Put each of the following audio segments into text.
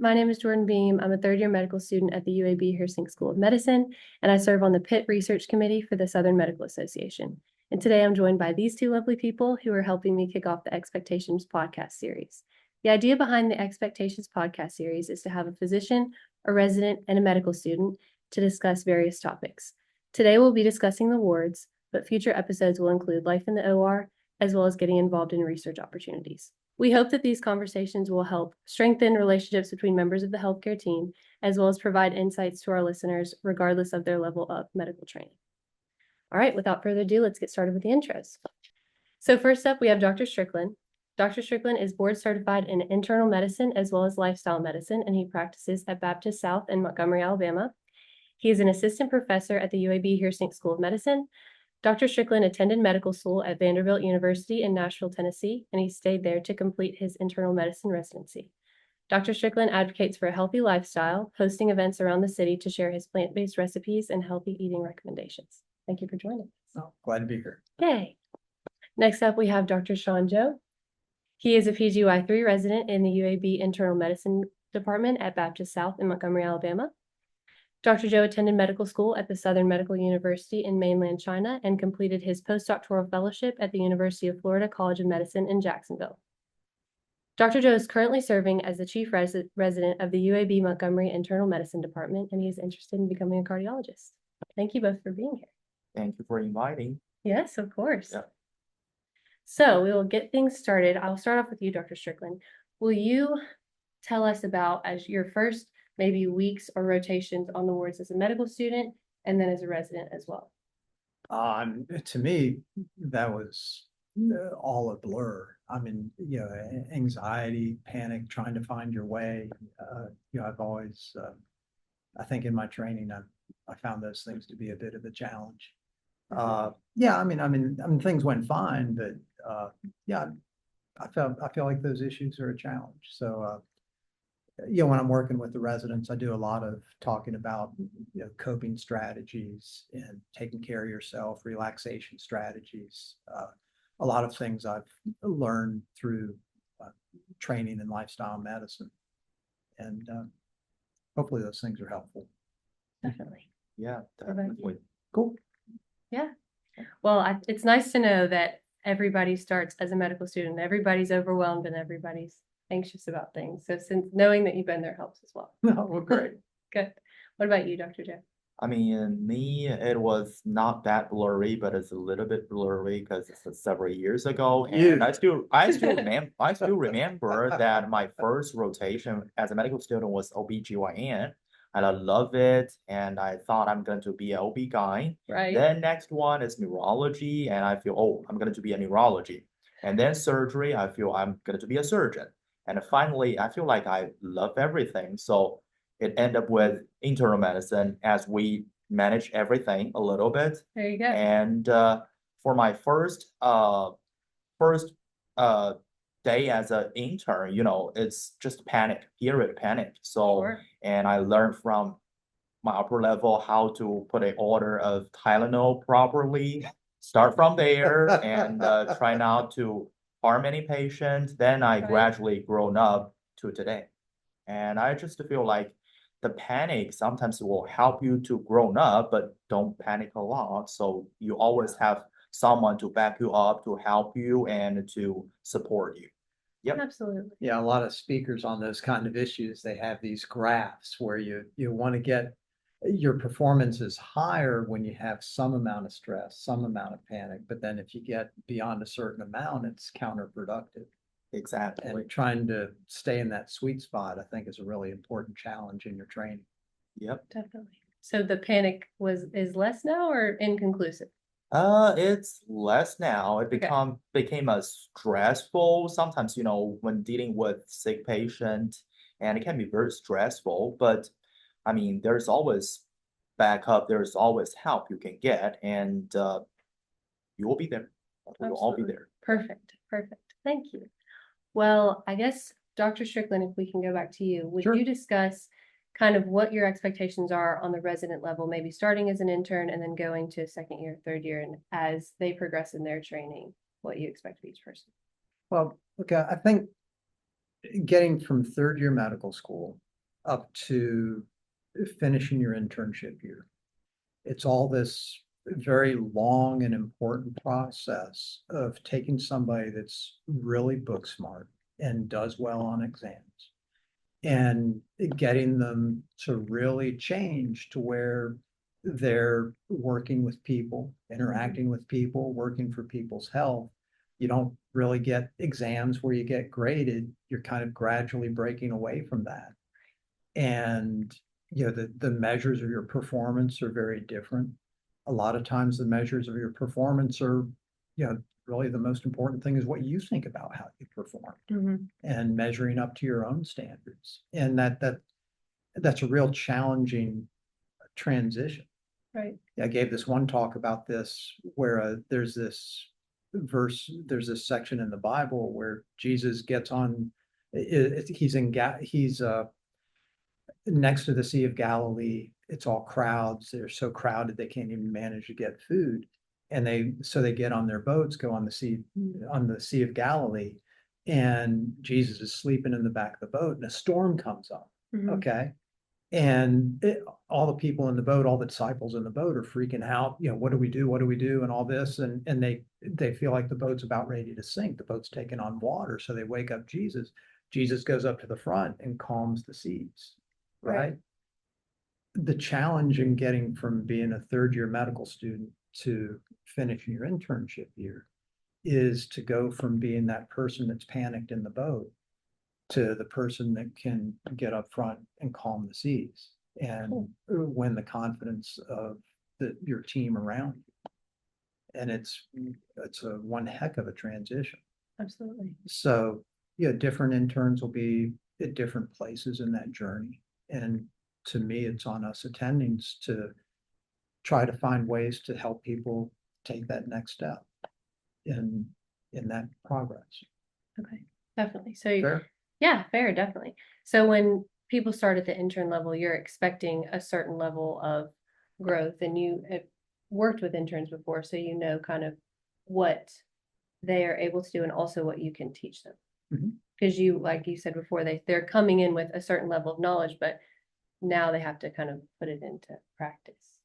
my name is Jordan Beam. I'm a third-year medical student at the UAB Hersink School of Medicine, and I serve on the Pitt Research Committee for the Southern Medical Association. And today I'm joined by these two lovely people who are helping me kick off the Expectations podcast series. The idea behind the Expectations podcast series is to have a physician, a resident, and a medical student to discuss various topics. Today we'll be discussing the wards, but future episodes will include life in the OR, as well as getting involved in research opportunities. We hope that these conversations will help strengthen relationships between members of the healthcare team, as well as provide insights to our listeners, regardless of their level of medical training. All right, without further ado, let's get started with the intros. So first up, we have Dr. Strickland. Dr. Strickland is board certified in internal medicine as well as lifestyle medicine, and he practices at Baptist South in Montgomery, Alabama. He is an assistant professor at the UAB Hersink School of Medicine. Dr. Strickland attended medical school at Vanderbilt University in Nashville, Tennessee, and he stayed there to complete his internal medicine residency. Dr. Strickland advocates for a healthy lifestyle, hosting events around the city to share his plant-based recipes and healthy eating recommendations. Thank you for joining us. Oh, glad to be here. Yay. Next up, we have Dr. Sean Joe. He is a PGY3 resident in the UAB Internal Medicine Department at Baptist South in Montgomery, Alabama. Dr. Joe attended medical school at the Southern Medical University in mainland China and completed his postdoctoral fellowship at the University of Florida College of Medicine in Jacksonville. Dr. Joe is currently serving as the chief resident of the UAB Montgomery Internal Medicine Department, and he is interested in becoming a cardiologist. Thank you both for being here. Thank you for inviting. Yes, of course. Yeah. So we will get things started. I'll start off with you, Dr. Strickland. Will you tell us about, as your first maybe weeks or rotations on the wards as a medical student and then as a resident as well? To me, that was all a blur. I mean, anxiety, panic, trying to find your way. I've always, I think in my training, I found those things to be a bit of a challenge. I mean, things went fine, but I feel like those issues are a challenge. So, when I'm working with the residents, I do a lot of talking about coping strategies and taking care of yourself, relaxation strategies, a lot of things I've learned through training in lifestyle medicine, and hopefully those things are helpful. Definitely. Yeah, definitely. Cool. Yeah. Well, it's nice to know that everybody starts as a medical student. Everybody's overwhelmed and everybody's anxious about things. So since knowing that you've been there helps as well. Oh, well, great. Good. What about you, Dr. Joe? I mean, me, it was not that blurry, but it's a little bit blurry because it's several years ago. And I still remember that my first rotation as a medical student was OBGYN. And I love it. And I thought I'm going to be an OB guy. Right. Then next one is neurology. And I feel, oh, I'm going to be a neurology. And then surgery, I feel I'm going to be a surgeon. And finally, I feel like I love everything. So it ended up with internal medicine as we manage everything a little bit. There you go. And for my first day as an intern, it's just panic. So, Sure. And I learned from my upper level how to put an order of Tylenol properly. Start from there and try not to harm any patients. Then I gradually grown up to today. And I just feel like the panic sometimes will help you to grow up, but don't panic a lot. So you always have someone to back you up, to help you, and to support you. Yep. Absolutely. Yeah, a lot of speakers on those kind of issues, they have these graphs where you want to get your performance is higher when you have some amount of stress, some amount of panic. But then if you get beyond a certain amount, it's counterproductive. Exactly. And trying to stay in that sweet spot, I think, is a really important challenge in your training. Yep. Definitely. So the panic is less now or inconclusive? It's less now. It became a stressful sometimes, when dealing with sick patient, and it can be very stressful. But I mean, there's always backup. There's always help you can get, and you will be there. We will all be there. Perfect. Thank you. Well, I guess, Dr. Strickland, if we can go back to you, would Sure. you discuss kind of what your expectations are on the resident level, maybe starting as an intern and then going to second year, third year, and as they progress in their training, what you expect of each person? Well, look, I think getting from third year medical school up to finishing your internship year. It's all this very long and important process of taking somebody that's really book smart and does well on exams and getting them to really change to where they're working with people, interacting with people, working for people's health. You don't really get exams where you get graded. You're kind of gradually breaking away from that. And the measures of your performance are very different. A lot of times the measures of your performance are, really the most important thing is what you think about how you perform and measuring up to your own standards. And that's a real challenging transition. Right. I gave this one talk about this where there's this section in the Bible where Jesus gets on, he's next to the Sea of Galilee. It's all crowds. They're so crowded they can't even manage to get food. And they get on their boats, go on the Sea of Galilee, and Jesus is sleeping in the back of the boat, and a storm comes up. Okay. And all the people in the boat, all the disciples in the boat are freaking out. What do we do? What do we do? And all this. And they feel like the boat's about ready to sink. The boat's taking on water. So they wake up Jesus. Jesus goes up to the front and calms the seas. Right. The challenge in getting from being a third year medical student to finishing your internship year is to go from being that person that's panicked in the boat to the person that can get up front and calm the seas and win the confidence of your team around you. And it's a one heck of a transition. Absolutely. So, different interns will be at different places in that journey. And to me, it's on us attendings to try to find ways to help people take that next step in that progress. Okay, definitely. So Fair? Yeah, fair, definitely. So when people start at the intern level, you're expecting a certain level of growth, and you have worked with interns before, so you know kind of what they are able to do and also what you can teach them. Because like you said before, they're coming in with a certain level of knowledge, but now they have to kind of put it into practice.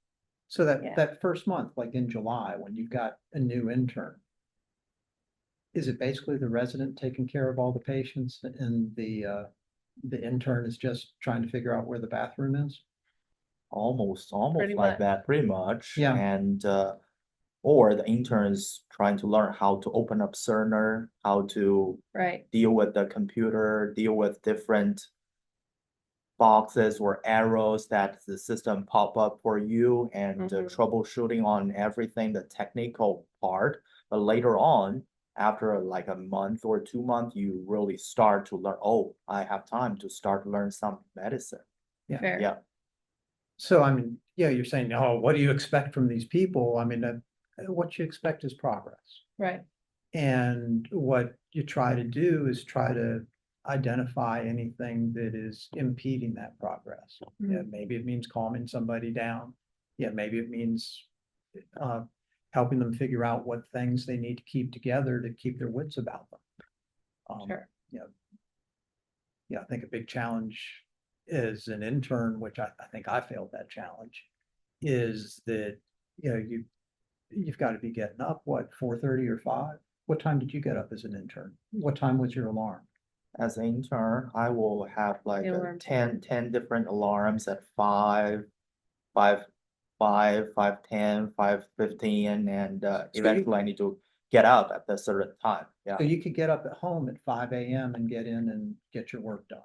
So that first month, like in July, when you've got a new intern, is it basically the resident taking care of all the patients and the intern is just trying to figure out where the bathroom is? Almost Pretty like much. that, pretty much. Yeah. And or the interns trying to learn how to open up Cerner, how to Right. deal with the computer, deal with different boxes or arrows that the system pop up for you, and troubleshooting on everything, the technical part. But later on, after like a month or 2 months, you really start to learn, oh, I have time to start to learn some medicine. Yeah. Fair. Yeah. So, I mean, you're saying, oh, what do you expect from these people? I mean, what you expect is progress. Right. And what you try to do is try to identify anything that is impeding that progress. Yeah, maybe it means calming somebody down. Yeah, maybe it means helping them figure out what things they need to keep together to keep their wits about them. Sure. I think a big challenge as an intern, which I think I failed that challenge, is that you've got to be getting up, what, 4:30 or 5? What time did you get up as an intern? What time was your alarm? As an intern, I will have like Alarm 10 different alarms at 5, 5, 5, 5:10, 5:15, and eventually I need to get up at a certain time. Yeah. So you could get up at home at 5 a.m. and get in and get your work done.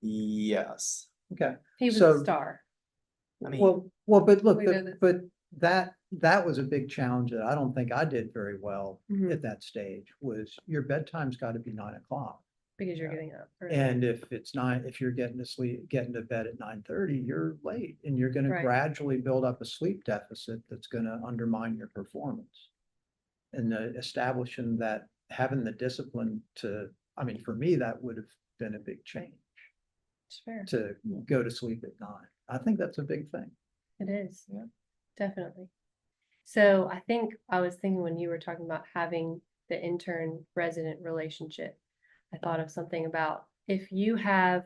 Yes. Okay. He was So- a star. I mean, Well, but look, We know this. but that was a big challenge that I don't think I did very well at that stage, was your bedtime's got to be 9 o'clock. Because you're getting up. early. And if you're getting to bed at 9:30, you're late, and you're going to Right. gradually build up a sleep deficit that's going to undermine your performance. And establishing that, having the discipline I mean, for me, that would have been a big change It's fair. to go to sleep at 9. I think that's a big thing. It is. Yeah. Definitely. So I think I was thinking when you were talking about having the intern resident relationship, I thought of something about if you have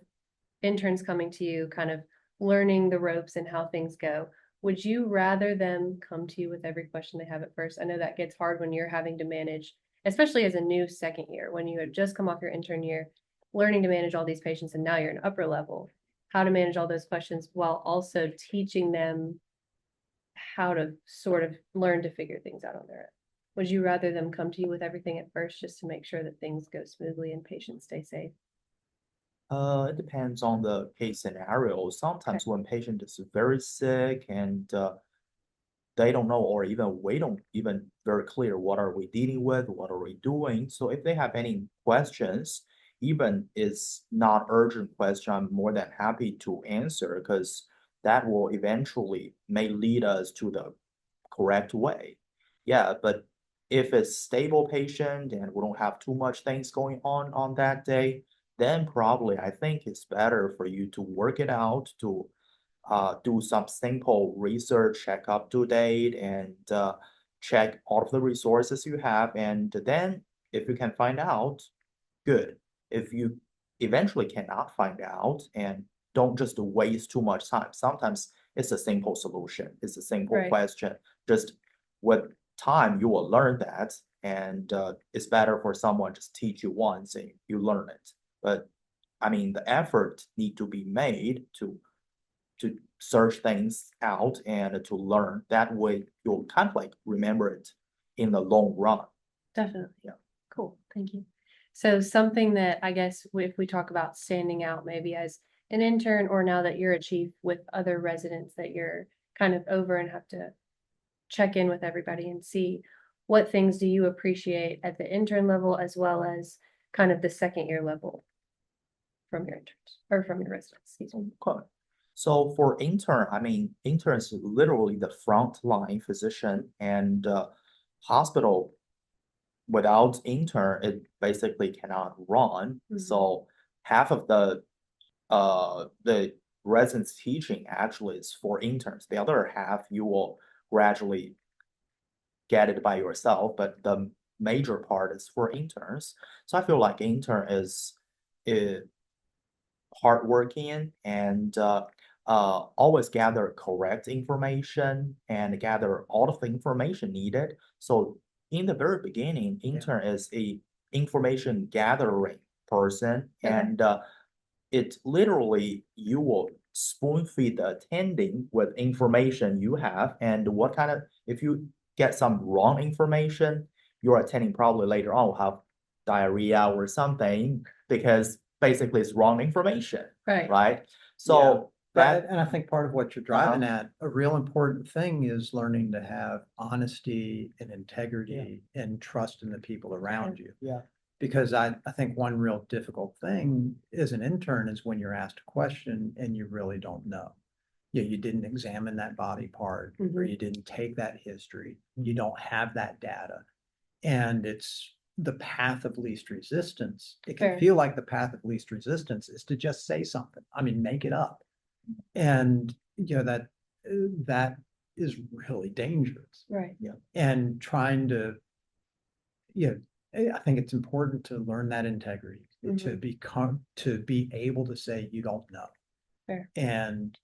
interns coming to you, kind of learning the ropes and how things go, would you rather them come to you with every question they have at first? I know that gets hard when you're having to manage, especially as a new second year, when you had just come off your intern year, learning to manage all these patients, and now you're an upper level, how to manage all those questions while also teaching them how to sort of learn to figure things out on their own. Would you rather them come to you with everything at first just to make sure that things go smoothly and patients stay safe? It depends on the case scenario. Sometimes when patient is very sick and they don't know, or even we don't even very clear what are we dealing with, what are we doing. So if they have any questions, even it's not urgent question, I'm more than happy to answer because that will eventually may lead us to the correct way. Yeah, but if it's stable patient and we don't have too much things going on that day, then probably I think it's better for you to work it out to do some simple research, check up to date, and check all of the resources you have. And then if you can find out, good. If you eventually cannot find out and don't just waste too much time. Sometimes it's a simple solution. It's a simple Right. question. Just with time, you will learn that. And it's better for someone just teach you once and you learn it. But I mean, the effort need to be made to search things out and to learn. That way you'll kind of like remember it in the long run. Definitely. Yeah. Cool. Thank you. So something that I guess if we talk about standing out maybe as an intern, or now that you're a chief with other residents that you're kind of over and have to check in with everybody and see what things do you appreciate at the intern level as well as kind of the second year level from your interns or from your residents. Excuse me. Okay. So for intern, I mean, intern is literally the frontline physician, and hospital without intern, it basically cannot run. Mhm. So half of the residence teaching actually is for interns. The other half you will gradually get it by yourself, but the major part is for interns. So I feel like intern is hardworking and always gather correct information and gather all of the information needed. So in the very beginning, intern is a information gathering person, Okay. and it literally you will spoon feed the attending with information you have, and what kind of if you get some wrong information, your attending probably later on will have diarrhea or something because basically it's wrong information, Right. right? So that And I think part of what you're driving at, a real important thing is learning to have honesty and integrity and trust in the people around you. Yeah. Because I think one real difficult thing as an intern is when you're asked a question and you really don't know. You didn't examine that body part, or Mhm. you didn't take that history. You don't have that data. And it's the path of least resistance. It can Fair. feel like the path of least resistance is to just say something. I mean, make it up. And that is really dangerous. Right. And trying to, I think it's important to learn that integrity, to be able to say you don't know. Fair. And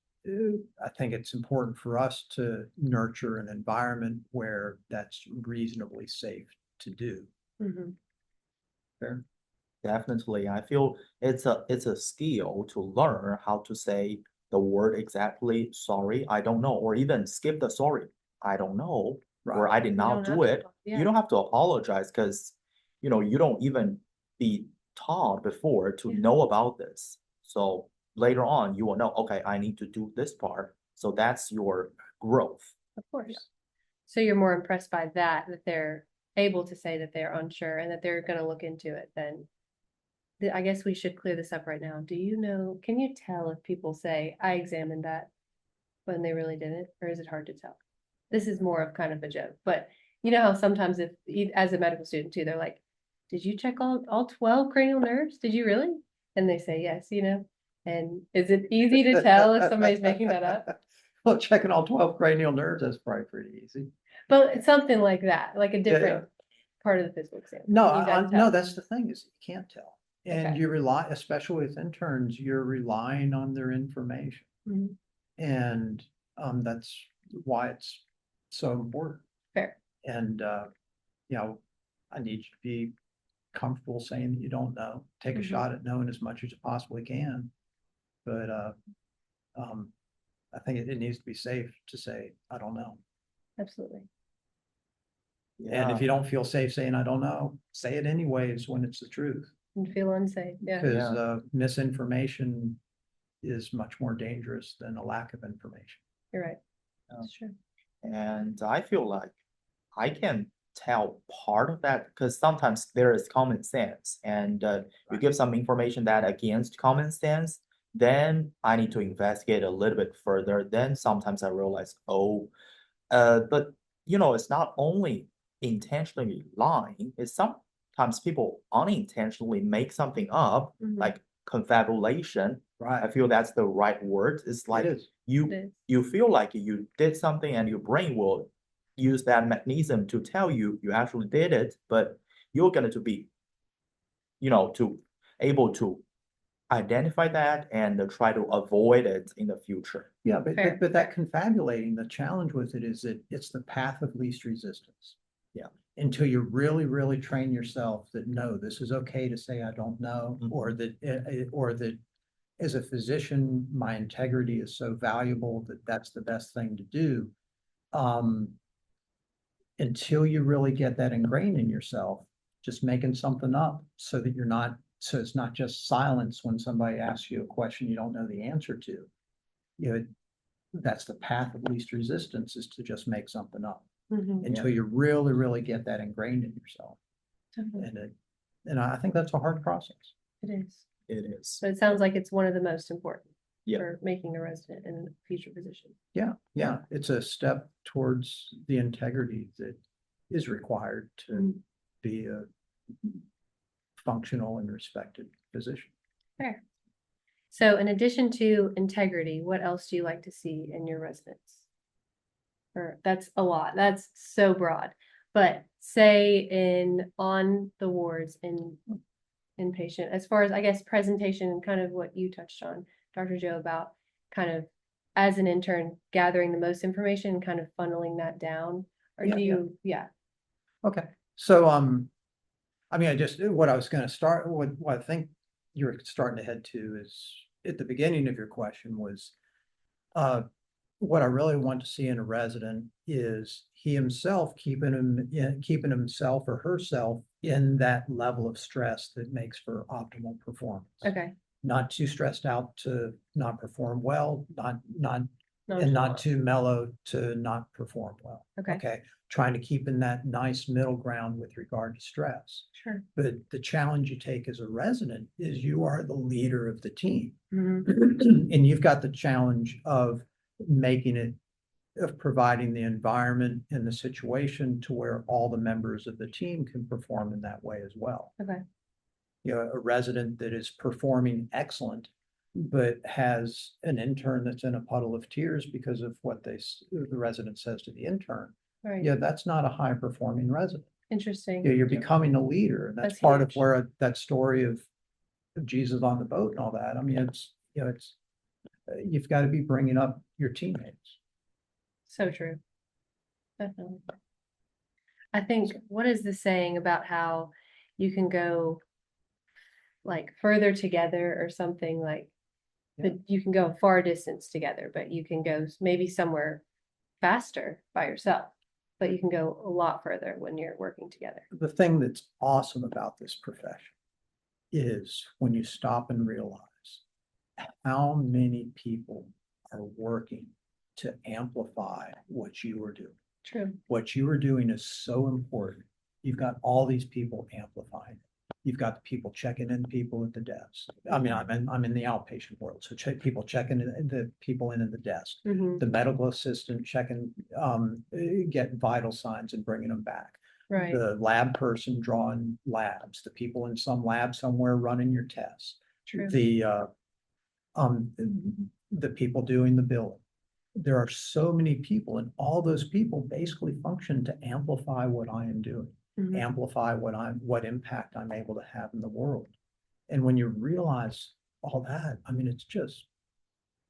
I think it's important for us to nurture an environment where that's reasonably safe to do. Mhm. Fair. definitely, I feel it's a skill to learn how to say the word exactly, sorry, I don't know, or even skip the sorry, I don't know, or Right. I did You not don't have do to it. yeah. You don't have to apologize because you don't even be taught before to Yeah. know about this. So later on, you will know, okay, I need to do this part. So that's your growth. Of course. So you're more impressed by that they're able to say that they're unsure and that they're going to look into it than I guess we should clear this up right now. Can you tell if people say, I examined that when they really didn't, or is it hard to tell? This is more of kind of a joke, but you know how sometimes as a medical student too, they're like, did you check all 12 cranial nerves? Did you really? And they say yes, and is it easy to tell if somebody's making that up? Well, checking all 12 cranial nerves, that's probably pretty easy. But it's something like that, like a Yeah, different part of the physical exam. No, You gotta no, tell. that's the thing is you can't tell. And Okay. you rely, especially with interns, you're relying on their information. Mhm. And that's why it's so important. Fair. And you know, I need you to be comfortable saying that you don't know. Take a Mhm. shot at knowing as much as you possibly can. But I think it needs to be safe to say, I don't know. Absolutely. And if Yeah. you don't feel safe saying, I don't know, say it anyways when it's the truth. And feel unsafe. Yeah. Because Yeah. misinformation is much more dangerous than a lack of information. You're right. Yeah. That's true. And I feel like I can tell part of that because sometimes there is common sense, and you Right. give some information that against common sense, then I need to investigate a little bit further. Then sometimes I realize, oh, but it's not only intentionally lying, it's sometimes people unintentionally make something up, Mhm. like confabulation. I Right. feel that's the right word. It's like is. It you is. you feel like you did something and your brain will use that mechanism to tell you you actually did it, but you're going to be, to able to identify that and try to avoid it in the future. Yeah, but, Fair, but that confabulating, the challenge with it is that it's the path of least resistance. Yeah. Until you really, really train yourself that, no, this is okay to say I don't know, Mhm. or that as a physician, my integrity is so valuable that that's the best thing to do. Until you really get that ingrained in yourself, just making something up so that so it's not just silence when somebody asks you a question you don't know the answer to. That's the path of least resistance, is to just make something up Mhm. until you really, really get that ingrained in yourself. Definitely. And I think that's a hard process. It is. It is. So it sounds like it's one of the most important Yeah. for making a resident in a future position. Yeah, it's a step towards the integrity that is required to Mhm. be a functional and respected physician. Fair. So in addition to integrity, what else do you like to see in your residents? Or that's a lot. That's so broad. But say on the wards in inpatient, as far as I guess presentation and kind of what you touched on, Dr. Joe, about kind of as an intern gathering the most information and kind of funneling that down. Or Yeah, do you, yeah. Okay, so I mean, what I was going to start, what I think you're starting to head to is at the beginning of your question was, what I really want to see in a resident is he himself keeping himself or herself in that level of stress that makes for optimal performance. Okay. Not too stressed out to not perform well, not No, not too mellow to not perform well. Okay. Trying to keep in that nice middle ground with regard to stress. Sure. But the challenge you take as a resident is you are the leader of the team. Mhm. And you've got the challenge of providing the environment and the situation to where all the members of the team can perform in that way as well. Okay. A resident that is performing excellent, but has an intern that's in a puddle of tears because of what the resident says to the intern. Right. Yeah, that's not a high performing resident. Interesting. You're becoming a leader, and that's That's part of huge. where that story of Jesus on the boat and all that. I mean, you've got to be bringing up your teammates. So true. Definitely. I think, what is the saying about how you can go like further together or something like that you can go a far distance together, but you can go maybe somewhere faster by yourself, but you can go a lot further when you're working together. The thing that's awesome about this profession is when you stop and realize how many people are working to amplify what you are doing. True. What you are doing is so important. You've got all these people amplifying. You've got the people checking in people at the desk. I mean, I'm in the outpatient world, so people checking in the people in the desk. Mhm. The medical assistant checking, getting vital signs and bringing them back. Right. The lab person drawing labs. The people in some lab somewhere running your tests. True. The people doing the billing. There are so many people, and all those people basically function to amplify what I am doing, Mhm. amplify what impact I'm able to have in the world. And when you realize all that, I mean, it's just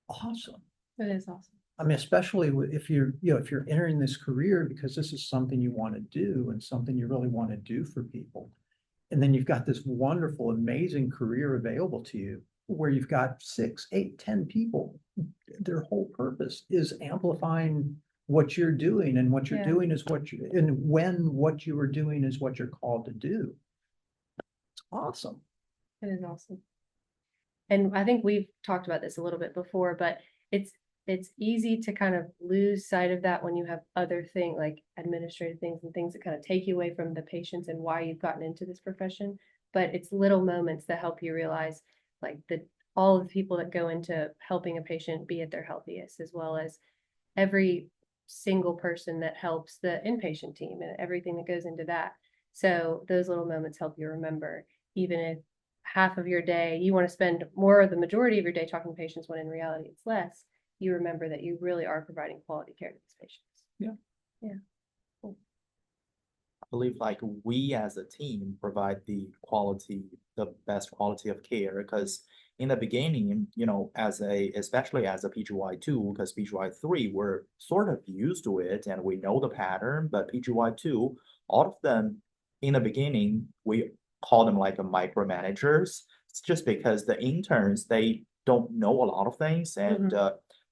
awesome. It is awesome. I mean, especially if you're, if you're entering this career because this is something you want to do and something you really want to do for people. And then you've got this wonderful, amazing career available to you where you've got 6, 8, 10 people. Their whole purpose is amplifying what you're doing, and what you're Yeah. doing is what you are doing is what you're called to do. It's awesome. It is awesome. And I think we've talked about this a little bit before, but it's easy to kind of lose sight of that when you have other things like administrative things and things that kind of take you away from the patients and why you've gotten into this profession. But it's little moments that help you realize like all of the people that go into helping a patient be at their healthiest, as well as every single person that helps the inpatient team and everything that goes into that. So those little moments help you remember, even if half of your day you want to spend more of the majority of your day talking to patients when in reality it's less, you remember that you really are providing quality care to these patients. Yeah. Yeah. Cool. I believe like we as a team provide the best quality of care, because in the beginning, especially as a PGY2, because PGY3, we're sort of used to it and we know the pattern, but PGY2, all of them in the beginning, we call them like a micromanagers. It's just because the interns, they don't know a lot of things, and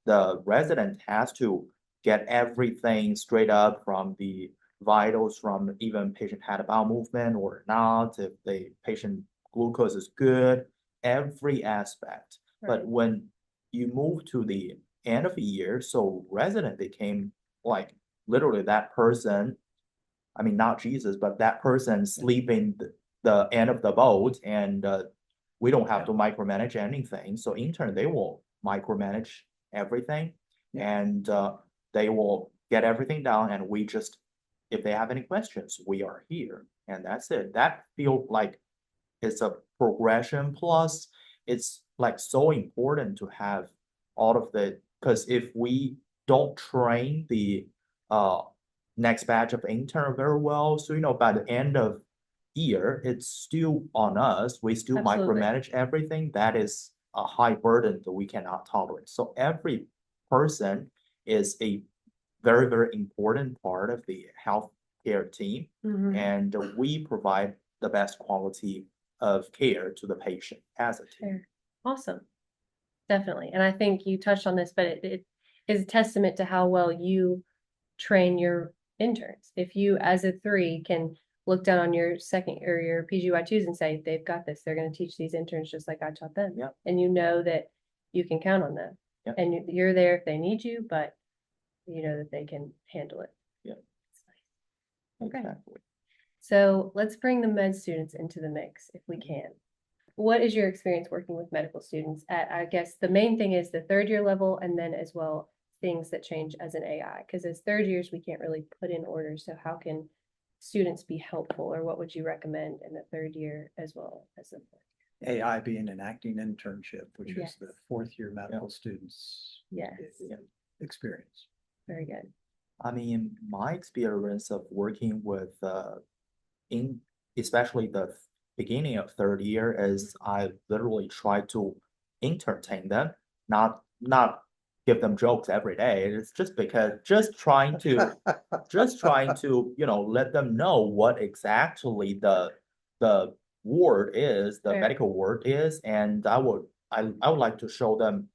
the resident has to get everything straight up from the vitals, from even patient had a bowel movement or not, if the patient glucose is good, every aspect. Right. But when you move to the end of the year, so resident became like literally that person, I mean, not Jesus, but that person sleeping the end of the boat, and we don't have to micromanage anything. So intern, they will micromanage everything, and they will get everything down, and we just, if they have any questions, we are here, and that's it. That feels like it's a progression. Plus, it's like so important to have all of because if we don't train the next batch of intern very well, so by the end of year, it's still on us. We still Absolutely. micromanage everything. That is a high burden that we cannot tolerate. So every person is a very, very important part of the healthcare team, and we provide the best quality of care to the patient as a team. Fair. Awesome. Definitely. And I think you touched on this, but it is a testament to how well you train your interns. If you, as a 3, can look down on your second or your PGY2s and say, they've got this, they're going to teach these interns just like I taught them. Yep. And you know that you can count on them. Yep. And you're there if they need you, but you know that they can handle it. Yeah. Okay. Exactly. So let's bring the med students into the mix if we can. What is your experience working with medical students at, I guess the main thing is the 3rd year level, and then as well things that change as an AI, because as 3rd years we can't really put in order. So how can students be helpful, or what would you recommend in the 3rd year as well as the 4th year? AI being an acting internship, which Yes. is the 4th year medical students Yes. experience. Very good. I mean, my experience of working with especially the beginning of 3rd year is I literally try to entertain them, not give them jokes every day. It's just trying to let them know what exactly the word is, the Fair. medical word is, and I would like to show them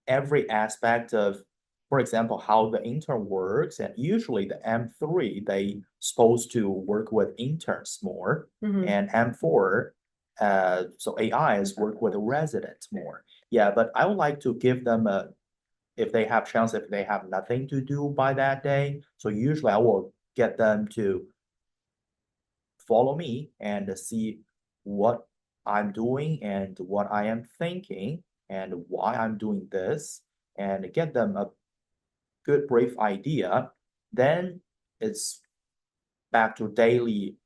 every aspect of, for example, how the intern works. And usually the M3, they supposed to work with interns more, and M4, so AIs work with residents more. Yeah, but I would like to give them if they have chance, if they have nothing to do by that day. So usually I will get them to follow me and see what I'm doing and what I am thinking and why I'm doing this, and get them a good brief idea. Then it's back to daily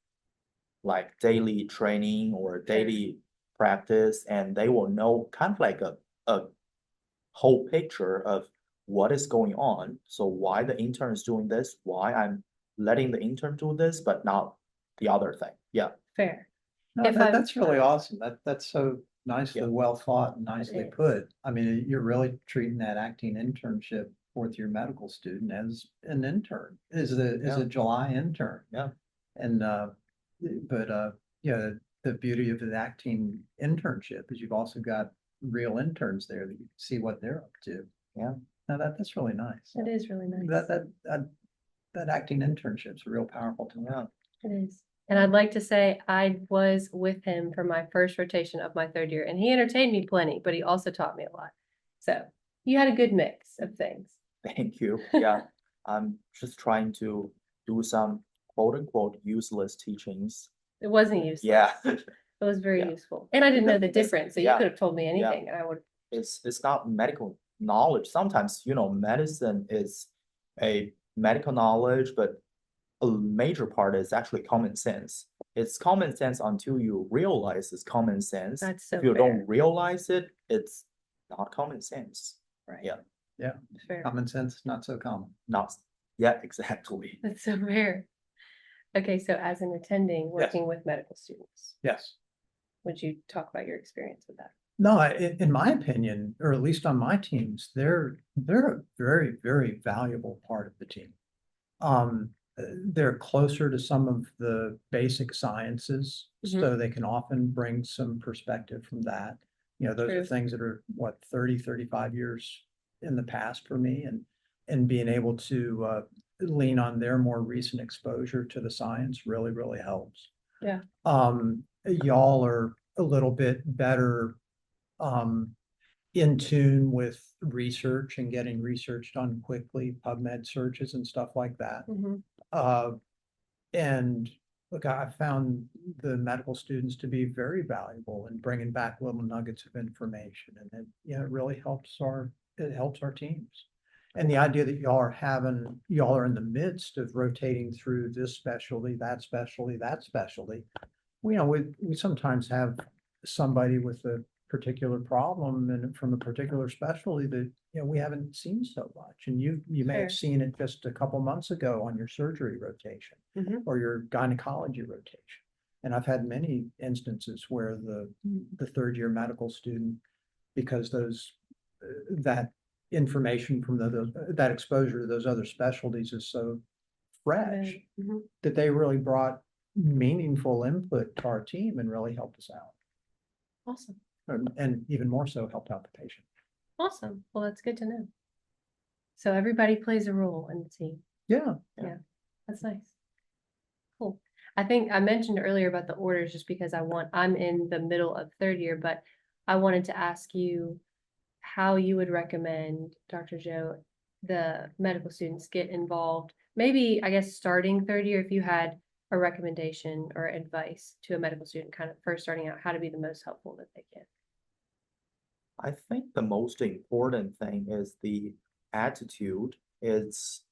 training or daily practice, and they will know kind of like a whole picture of what is going on. So why the intern is doing this, why I'm letting the intern do this, but not the other thing. Yeah. Fair. No, If that's really awesome. That's so nicely Yeah. well thought and nicely is. put. I mean, you're really treating that acting internship fourth year medical student as an intern, is Yeah. a July intern. Yeah. And, yeah, the beauty of the acting internship is you've also got real interns there that you can see what they're up to. Yeah. Now that's really nice. It is really nice. That acting internship's real powerful to me. Yeah. It is. And I'd like to say I was with him for my first rotation of my third year, and he entertained me plenty, but he also taught me a lot. So you had a good mix of things. Thank you. Yeah. I'm just trying to do some quote unquote useless teachings. It wasn't useless. Yeah. It was very Yeah. useful. And I didn't know the difference, so you Yeah. could have told me Yeah. anything and I would. It's not medical knowledge. Sometimes, medicine is a medical knowledge, but a major part is actually common sense. It's common sense until you realize it's common sense. That's so If you fair. don't realize it, it's not common sense. Right. Yeah. Yeah, Fair. common sense, not so common. Not, yeah, exactly. That's so fair. Okay, so as an attending, working with medical students, Yes. would you talk about your experience with that? No, in my opinion, or at least on my teams, they're a very, very valuable part of the team. They're closer to some of the basic sciences, so they can often bring some perspective from that. Those True. are things that are 30, 35 years in the past for me, and being able to lean on their more recent exposure to the science really, really helps. Yeah. Y'all are a little bit better in tune with research and getting research done quickly, PubMed searches and stuff like that. And look, I found the medical students to be very valuable in bringing back little nuggets of information, and it really helps our teams. And the idea that y'all are in the midst of rotating through this specialty, that specialty, that specialty. We sometimes have somebody with a particular problem and from a particular specialty that we haven't seen so much, and you may Fair. have seen it just a couple months ago on your surgery rotation or your gynecology rotation. And I've had many instances where the third year medical student, because that information from that exposure to those other specialties is so fresh, that they really brought meaningful input to our team and really helped us out. Awesome. And even more so helped out the patient. Awesome. Well, that's good to know. So everybody plays a role in the team. Yeah. That's nice. Cool. I think I mentioned earlier about the orders just because I'm in the middle of third year, but I wanted to ask you how you would recommend, Dr. Joe, the medical students get involved. Maybe, I guess, starting third year, if you had a recommendation or advice to a medical student kind of first starting out, how to be the most helpful that they can. I think the most important thing is the attitude. It's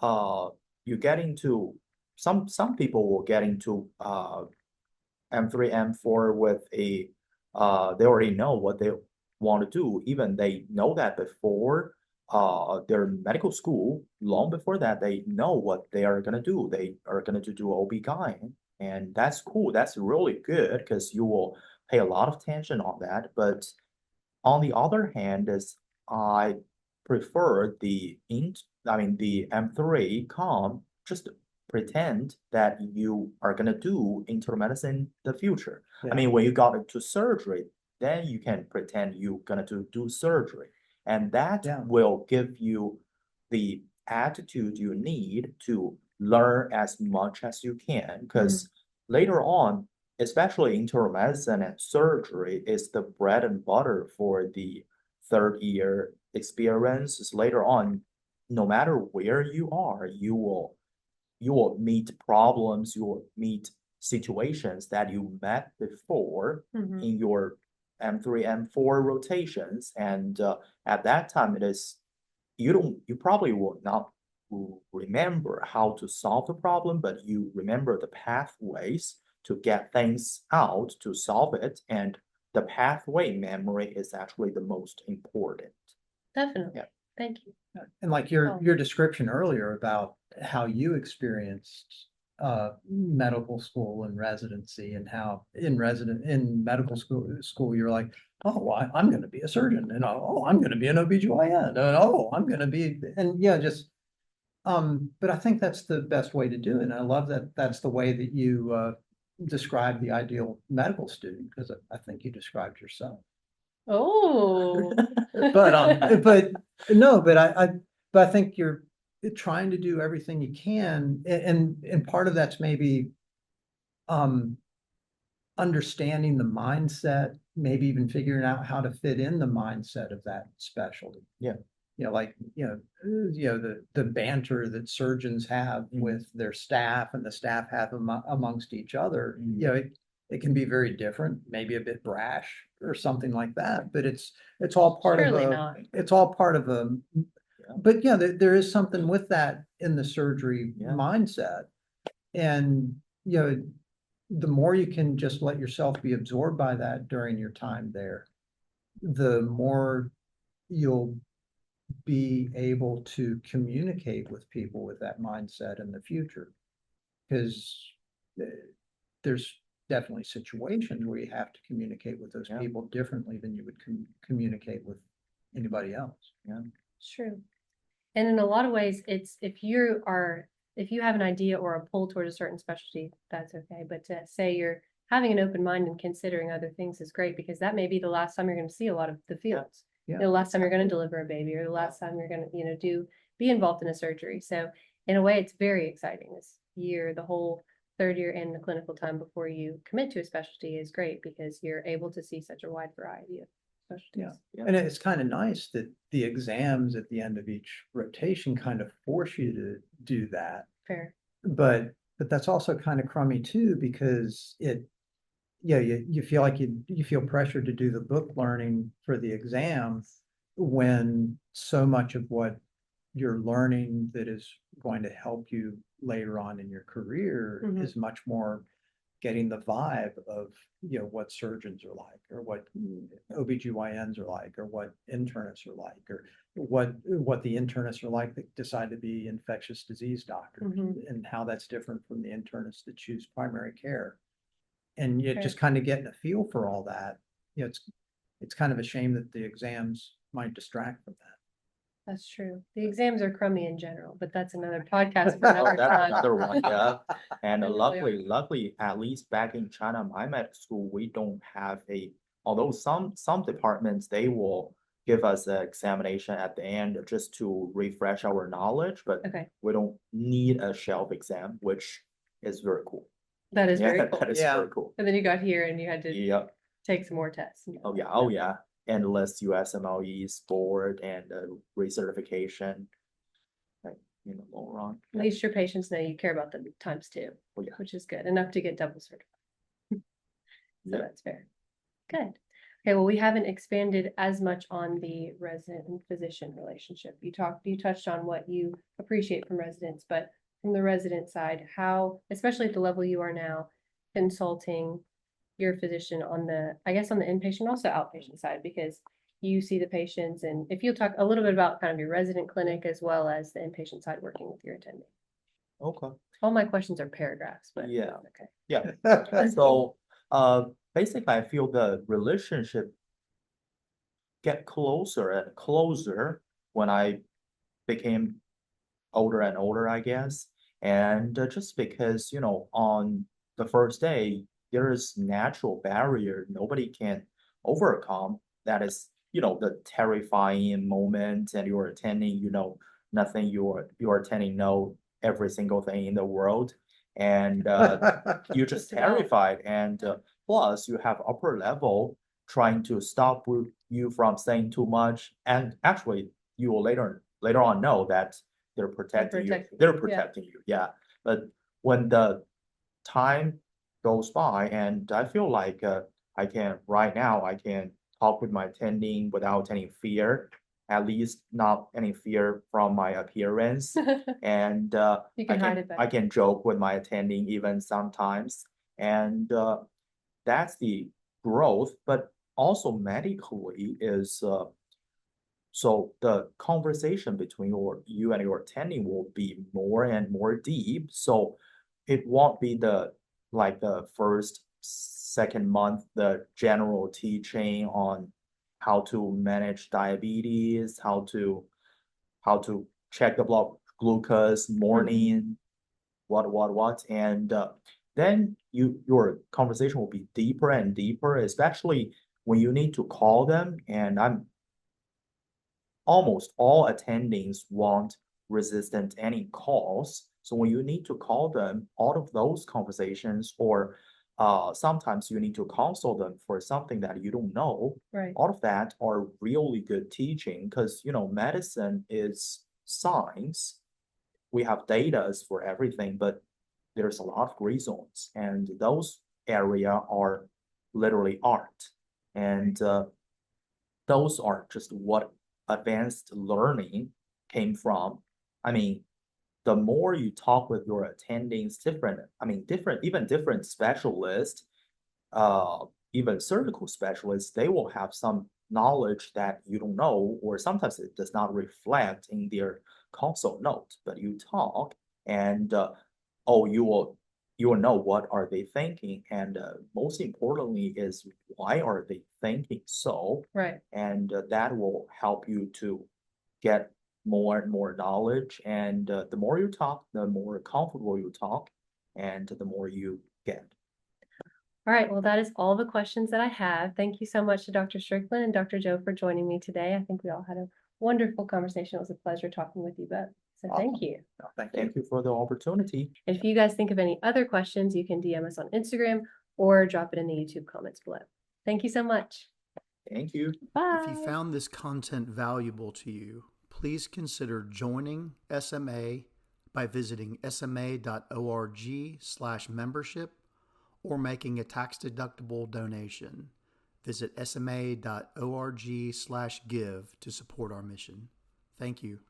you get into some people will get into M3, M4 with they already know what they want to do. Even they know that before their medical school, long before that, they know what they are gonna do. They are gonna do OB-GYN, and that's cool. That's really good because you will pay a lot of attention on that. But on the other hand, I prefer the M3 just pretend that you are gonna do internal medicine in the future. Yeah. I mean, when you got into surgery, then you can pretend you're gonna do surgery. And that will give you the attitude you need to learn as much as you can. Because later on, especially internal medicine and surgery is the bread and butter for the third year experiences. Later on, no matter where you are, you will meet problems, you will meet situations that you met before in your M3, M4 rotations. And at that time, you probably will not remember how to solve the problem, but you remember the pathways to get things out to solve it. And the pathway memory is actually the most important. Definitely. Yeah. Thank you. And like your description earlier about how you experienced medical school and residency, and how in medical school, you're like, oh, well, I'm going to be a surgeon, and oh, I'm going to be an OBGYN, and oh, I'm going to be, and yeah, just, but I think that's the best way to do it. And I love that that's the way that you describe the ideal medical student, because I think you described yourself. Oh. But no, but I think you're trying to do everything you can, and part of that's maybe understanding the mindset, maybe even figuring out how to fit in the mindset of that specialty. Yeah. Like, the banter that surgeons have with their staff and the staff have amongst each other, it can be very different, maybe a bit brash or something like that, but it's all part Surely of not. it's all part of a, but yeah, there is something with that in the surgery Yeah. mindset. And, the more you can just let yourself be absorbed by that during your time there, the more you'll be able to communicate with people with that mindset in the future. Because there's definitely situations where you have to communicate with those Yeah. people differently than you would communicate with anybody else. Yeah. It's true. And in a lot of ways, it's if you have an idea or a pull towards a certain specialty, that's okay. But to say you're having an open mind and considering other things is great, because that may be the last time you're going to see a lot of the fields. Yeah. The last time you're going to deliver a baby, or the last time you're going to, be involved in a surgery. So in a way, it's very exciting. This year, the whole third year and the clinical time before you commit to a specialty is great, because you're able to see such a wide variety of specialties. Yeah. And it's kind of nice that the exams at the end of each rotation kind of force you to do that. Fair. But that's also kind of crummy too, because you feel like you feel pressured to do the book learning for the exam, when so much of what you're learning that is going to help you later on in your career is much more getting the vibe of, what surgeons are like, or what OBGYNs are like, or what internists are like, or what the internists are like that decide to be infectious disease doctors, and how that's different from the internists that choose primary care. And you just kind of getting a feel for all that. It's kind of a shame that the exams might distract from that. That's true. The exams are crummy in general, but that's another podcast for another That's time. another one, yeah. And They really luckily, at least back in China, my medical school, we don't have although some departments, they will give us an examination at the end just to refresh our knowledge, but Okay, we don't need a shelf exam, which is very cool. that is very Yeah, cool. that is Yeah. very cool. And then you got here and you had to Yep. take some more tests. Oh yeah. Endless USMLEs board and recertification. Like, all wrong. At least your patients know you care about them times two, Oh yeah. which is good. Enough to get double certified. So Yeah. that's fair. Good. Okay, well, we haven't expanded as much on the resident and physician relationship. You touched on what you appreciate from residents, but from the resident side, how, especially at the level you are now, consulting your physician on the inpatient, also outpatient side, because you see the patients, and if you'll talk a little bit about kind of your resident clinic as well as the inpatient side working with your attending. Okay. All my questions are paragraphs, but Yeah. okay. Yeah. So basically I feel the relationship get closer and closer when I became older and older, I guess. And just because, on the first day, there is natural barrier nobody can overcome. That is, the terrifying moment, and you're attending, nothing you're attending know every single thing in the world. And you're just Just about. terrified. And plus you have upper level trying to stop you from saying too much. And actually you will later on know that they're protecting you. protecting They're you, yeah. protecting you, yeah. But when the time goes by, and I feel like I can talk with my attending without any fear, at least not any fear from my appearance. And You can hide it better. I can joke with my attending even sometimes. And that's the growth, but also medically is so the conversation between you and your attending will be more and more deep. So it won't be the first, second month, the general teaching on how to manage diabetes, how to check the blood glucose morning, what, and then your conversation will be deeper and deeper, especially when you need to call them. And almost all attendings won't resistant any calls. So when you need to call them, all of those conversations, or sometimes you need to console them for something that you don't know, Right. all of that are really good teaching, because medicine is science. We have data for everything, but there's a lot of gray zones, and those area are literally art. And those are just what advanced learning came from. I mean, the more you talk with your attendings, even different specialists, even surgical specialists, they will have some knowledge that you don't know, or sometimes it does not reflect in their consult note, but you talk, and you will know what are they thinking, and most importantly is why are they thinking so, Right. and that will help you to get more and more knowledge, and the more you talk, the more comfortable you talk, and the more you get. All right, well, that is all the questions that I have. Thank you so much to Dr. Strickland and Dr. Joe for joining me today. I think we all had a wonderful conversation. It was a pleasure talking with you both. So thank Awesome. you. Thank you for the opportunity. And if you guys think of any other questions, you can DM us on Instagram or drop it in the YouTube comments below. Thank you so much. Thank you. Bye. If you found this content valuable to you, please consider joining SMA by visiting sma.org/membership or making a tax-deductible donation. Visit sma.org/give to support our mission. Thank you.